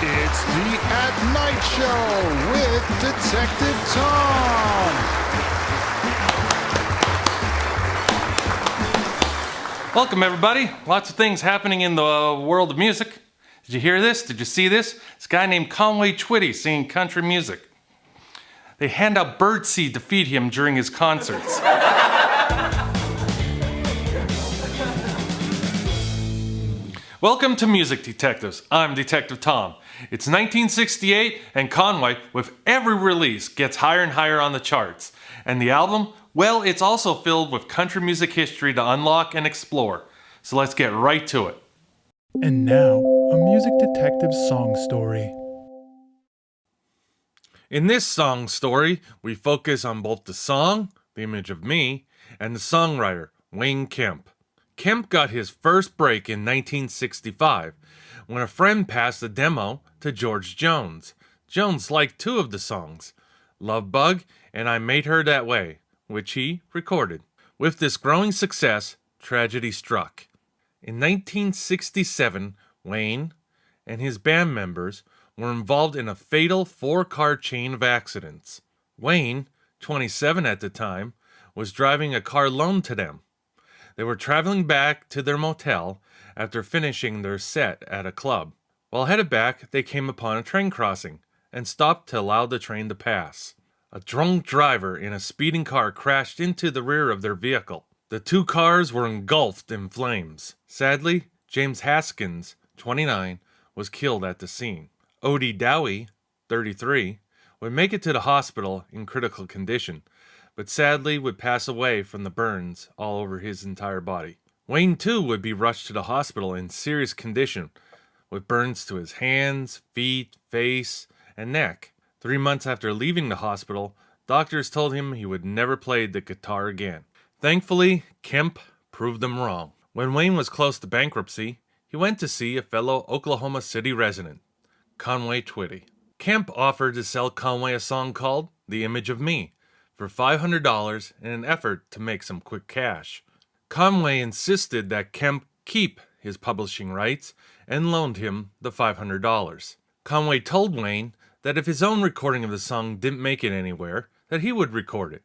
It's the At Night Show with Detective Tom. Welcome, everybody. Lots of things happening in the world of music. Did you hear this? Did you see this? This guy named Conway Twitty singing country music. They hand out birdseed to feed him during his concerts. Welcome to Music Detectives. I'm Detective Tom. It's 1968, and Conway, with every release, gets higher and higher on the charts. And the album, well, it's also filled with country music history to unlock and explore. So let's get right to it. And now, a Music Detective song story. In this song story, we focus on both the song, The Image of Me, and the songwriter, Wayne Kemp. Kemp got his first break in 1965 when a friend passed the demo to George Jones. Jones liked two of the songs, Love Bug and I Made Her That Way, which he recorded. With this growing success, tragedy struck. In 1967, Wayne and his band members were involved in a fatal 4-car chain of accidents. Wayne, 27 at the time, was driving a car loaned to them. They were traveling back to their motel after finishing their set at a club. While headed back, they came upon a train crossing and stopped to allow the train to pass. A drunk driver in a speeding car crashed into the rear of their vehicle. The two cars were engulfed in flames. Sadly, James Haskins, 29, was killed at the scene. Odie Dowie, 33, would make it to the hospital in critical condition, but sadly would pass away from the burns all over his entire body. Wayne, too, would be rushed to the hospital in serious condition, with burns to his hands, feet, face, and neck. 3 months after leaving the hospital, doctors told him he would never play the guitar again. Thankfully, Kemp proved them wrong. When Wayne was close to bankruptcy, he went to see a fellow Oklahoma City resident, Conway Twitty. Kemp offered to sell Conway a song called The Image of Me for $500 in an effort to make some quick cash. Conway insisted that Kemp keep his publishing rights and loaned him the $500. Conway told Wayne that if his own recording of the song didn't make it anywhere, that he would record it.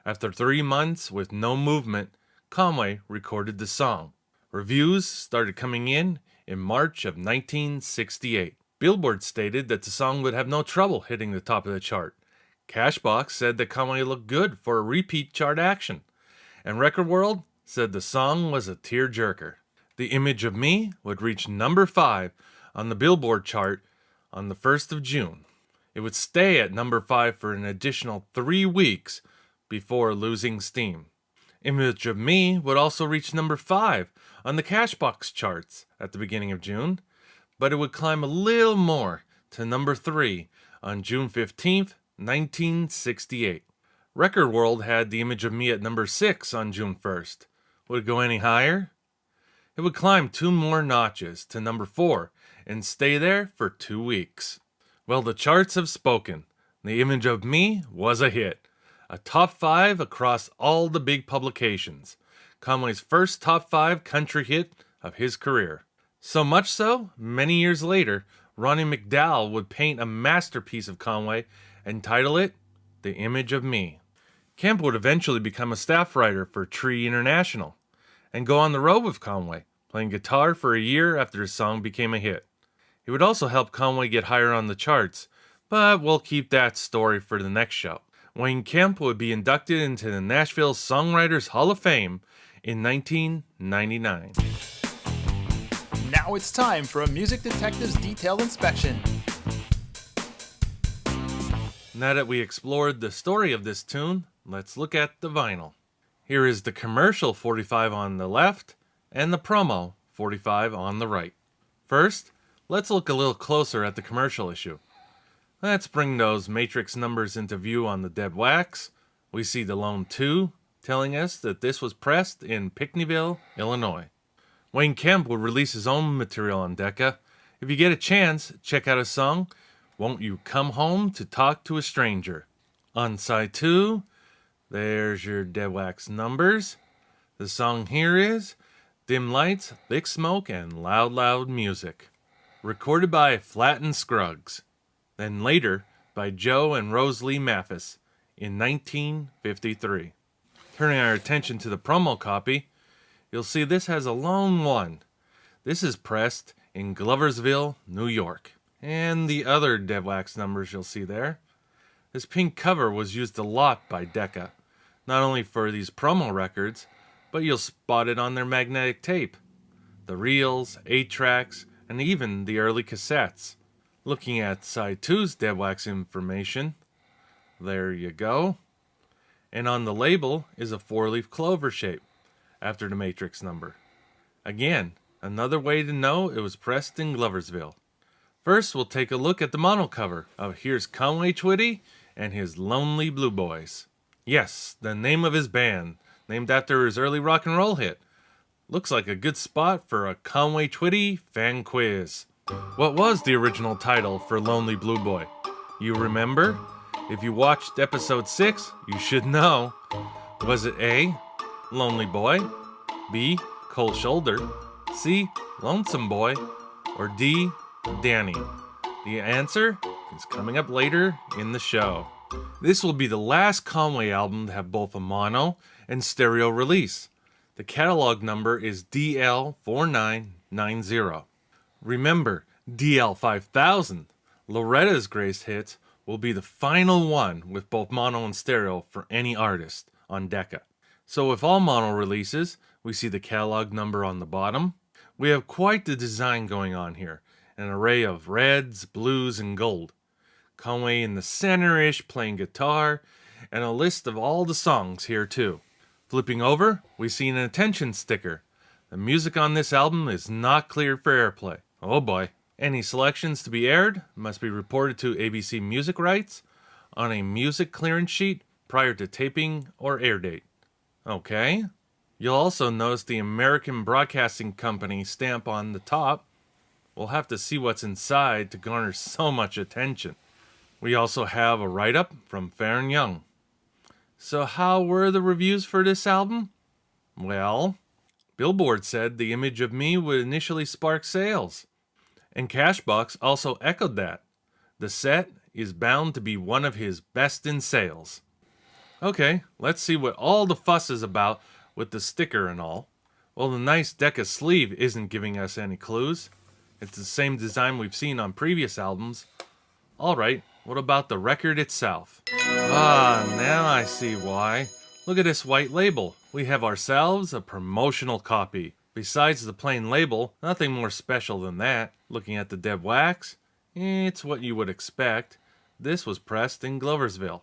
After 3 months with no movement, Conway recorded the song. Reviews started coming in March of 1968. Billboard stated that the song would have no trouble hitting the top of the chart. Cashbox said that Conway looked good for a repeat chart action. And Record World said the song was a tearjerker. The Image of Me would reach number 5 on the Billboard chart on the 1st of June. It would stay at number 5 for an additional 3 weeks before losing steam. Image of Me would also reach number 5 on the Cashbox charts at the beginning of June, but it would climb a little more to number 3 on June 15th, 1968. Record World had The Image of Me at number 6 on June 1st. Would it go any higher? It would climb 2 more notches to number 4 and stay there for 2 weeks. Well, the charts have spoken. The Image of Me was a hit. A top 5 across all the big publications. Conway's first top 5 country hit of his career. So much so, many years later, Ronnie McDowell would paint a masterpiece of Conway and title it The Image of Me. Kemp would eventually become a staff writer for Tree International and go on the road with Conway, playing guitar for a year after his song became a hit. He would also help Conway get higher on the charts, but we'll keep that story for the next show. Wayne Kemp would be inducted into the Nashville Songwriters Hall of Fame in 1999. Now it's time for a Music Detective's detailed inspection. Now that we explored the story of this tune, let's look at the vinyl. Here is the commercial 45 on the left and the promo 45 on the right. First, let's look a little closer at the commercial issue. Let's bring those matrix numbers into view on the dead wax. We see the lone 2 telling us that this was pressed in Pinckneyville, Illinois. Wayne Kemp would release his own material on Decca. If you get a chance, check out his song, Won't You Come Home to Talk to a Stranger. On side 2, there's your dead wax numbers. The song here is Dim Lights, Thick Smoke, and Loud, Loud Music. recorded by Flatt and Scruggs, then later by Joe and Rose Lee Mathis in 1953. Turning our attention to the promo copy, you'll see this has a lone one. This is pressed in Gloversville, New York. And the other Dead Wax numbers you'll see there. This pink cover was used a lot by Decca, not only for these promo records, but you'll spot it on their magnetic tape, the reels, 8-tracks, and even the early cassettes. Looking at side 2's Dead Wax information, there you go. And on the label is a 4-leaf clover shape, after the Matrix number. Again, another way to know it was pressed in Gloversville. First, we'll take a look at the mono cover of Here's Conway Twitty and His Lonely Blue Boys. Yes, the name of his band, named after his early rock and roll hit. Looks like a good spot for a Conway Twitty fan quiz. What was the original title for Lonely Blue Boy? You remember? If you watched episode 6, you should know. Was it A, Lonely Boy, B, Cold Shoulder, C, Lonesome Boy, or D, Danny? The answer is coming up later in the show. This will be the last Conway album to have both a mono and stereo release. The catalog number is DL4990. Remember, DL5000, Loretta's greatest hits, will be the final one with both mono and stereo for any artist on Decca. So with all mono releases, we see the catalog number on the bottom. We have quite the design going on here. An array of reds, blues, and gold. Conway in the center-ish playing guitar, and a list of all the songs here too. Flipping over, we see an attention sticker. The music on this album is not cleared for airplay. Oh boy. Any selections to be aired must be reported to ABC Music Rights on a music clearance sheet prior to taping or air date. Okay. You'll also notice the American Broadcasting Company stamp on the top. We'll have to see what's inside to garner so much attention. We also have a write-up from Fair and Young. So how were the reviews for this album? Well, Billboard said the image of me would initially spark sales. And Cashbox also echoed that. The set is bound to be one of his best in sales. Okay, let's see what all the fuss is about with the sticker and all. Well, the nice Decca sleeve isn't giving us any clues. It's the same design we've seen on previous albums. Alright, what about the record itself? Now I see why. Look at this white label. We have ourselves a promotional copy. Besides the plain label, nothing more special than that. Looking at the Dead Wax, it's what you would expect. This was pressed in Gloversville.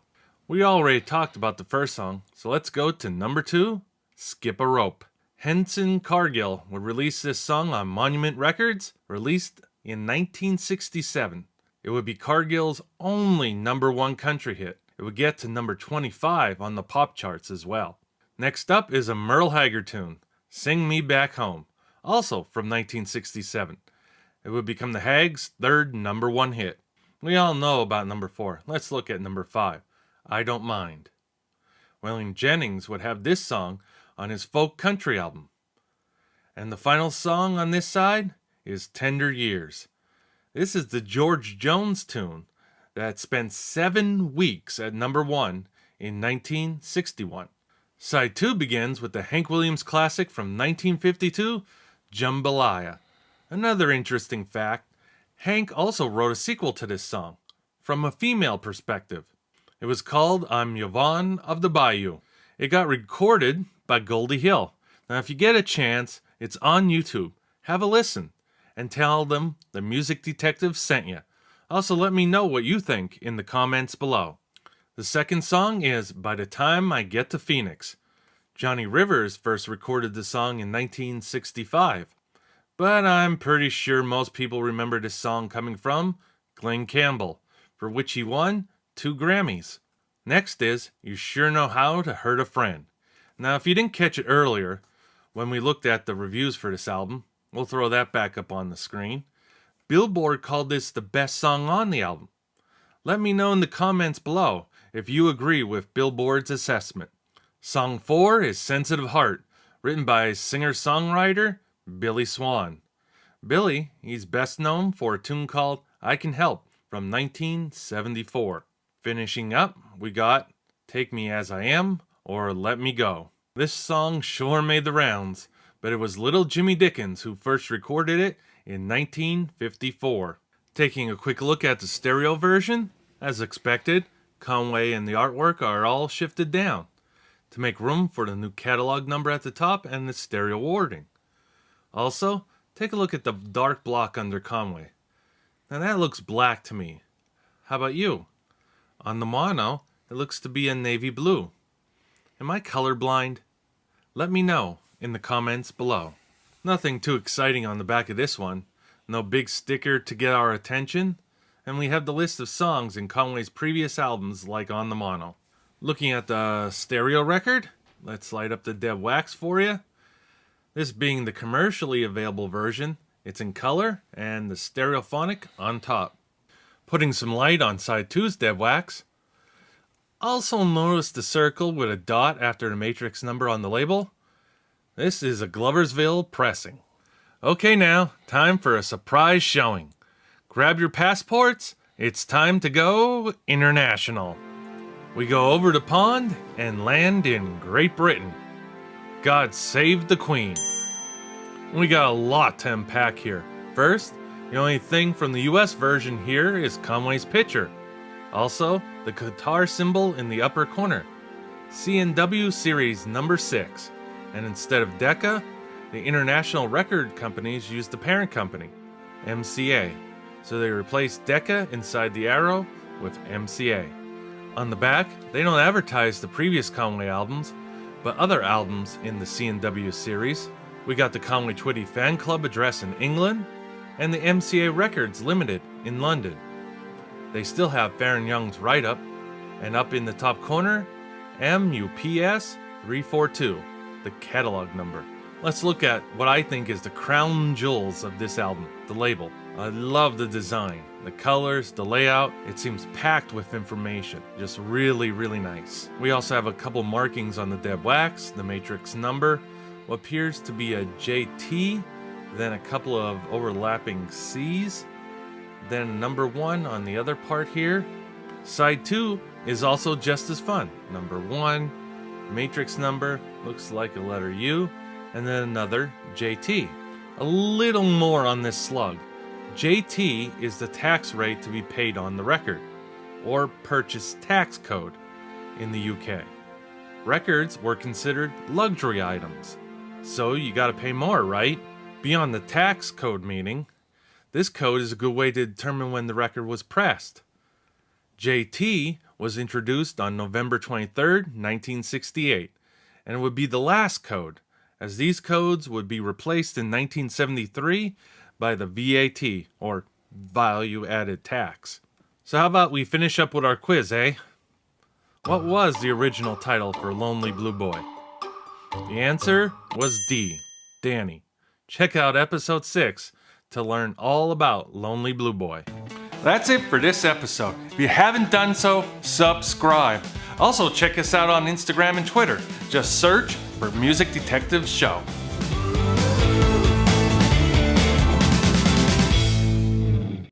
We already talked about the first song, so let's go to number 2, Skip a Rope. Henson Cargill would release this song on Monument Records, released in 1967. It would be Cargill's only number 1 country hit. It would get to number 25 on the pop charts as well. Next up is a Merle Haggard tune, Sing Me Back Home, also from 1967. It would become the Hags' third number 1 hit. We all know about number 4. Let's look at number 5, I Don't Mind. Waylon Jennings would have this song on his folk country album. And the final song on this side is Tender Years. This is the George Jones tune that spent 7 weeks at number 1 in 1961. Side 2 begins with the Hank Williams classic from 1952, Jambalaya. Another interesting fact, Hank also wrote a sequel to this song, from a female perspective. It was called I'm Yvonne of the Bayou. It got recorded by Goldie Hill. Now if you get a chance, it's on YouTube. Have a listen and tell them the Music Detective sent you. Also let me know what you think in the comments below. The second song is By the Time I Get to Phoenix. Johnny Rivers first recorded the song in 1965, but I'm pretty sure most people remember this song coming from Glenn Campbell, for which he won 2 Grammys. Next is You Sure Know How to Hurt a Friend. Now if you didn't catch it earlier, when we looked at the reviews for this album, we'll throw that back up on the screen. Billboard called this the best song on the album. Let me know in the comments below if you agree with Billboard's assessment. Song 4 is Sensitive Heart, written by singer-songwriter Billy Swan. Billy, he's best known for a tune called I Can Help from 1974. Finishing up, we got Take Me As I Am or Let Me Go. This song sure made the rounds, but it was little Jimmy Dickens who first recorded it in 1954. Taking a quick look at the stereo version, as expected, Conway and the artwork are all shifted down to make room for the new catalog number at the top and the stereo wording. Also, take a look at the dark block under Conway. Now that looks black to me. How about you? On the mono, it looks to be a navy blue. Am I colorblind? Let me know in the comments below. Nothing too exciting on the back of this one. No big sticker to get our attention. And we have the list of songs in Conway's previous albums like on the mono. Looking at the stereo record, let's light up the dead wax for you. This being the commercially available version, it's in color and the stereophonic on top. Putting some light on side 2's dead wax. Also notice the circle with a dot after the matrix number on the label. This is a Gloversville pressing. Okay now, time for a surprise showing. Grab your passports, it's time to go international. We go over the pond and land in Great Britain. God save the Queen. We got a lot to unpack here. First, the only thing from the US version here is Conway's picture. Also, the guitar symbol in the upper corner. C&W Series number 6. And instead of Decca, the international record companies used the parent company, MCA. So they replaced Decca inside the arrow with MCA. On the back, they don't advertise the previous Conway albums, but other albums in the C&W series. We got the Conway Twitty fan club address in England, and the MCA Records Limited in London. They still have Farron Young's write-up, and up in the top corner, MUPS 342, the catalog number. Let's look at what I think is the crown jewels of this album, the label. I love the design, the colors, the layout. It seems packed with information. Just really, really nice. We also have a couple markings on the dead wax, the matrix number, what appears to be a JT, then a couple of overlapping C's, then number 1 on the other part here. Side 2 is also just as fun. Number 1, matrix number, looks like a letter U, and then another JT. A little more on this slug. JT is the tax rate to be paid on the record, or purchase tax code in the UK. Records were considered luxury items, so you gotta pay more, right? Beyond the tax code meaning, this code is a good way to determine when the record was pressed. JT was introduced on November 23rd, 1968, and it would be the last code, as these codes would be replaced in 1973 by the VAT, or value added tax. So how about we finish up with our quiz, eh? What was the original title for Lonely Blue Boy? The answer was D, Danny. Check out episode 6 to learn all about Lonely Blue Boy. That's it for this episode. If you haven't done so, subscribe. Also check us out on Instagram and Twitter. Just search for Music Detectives Show.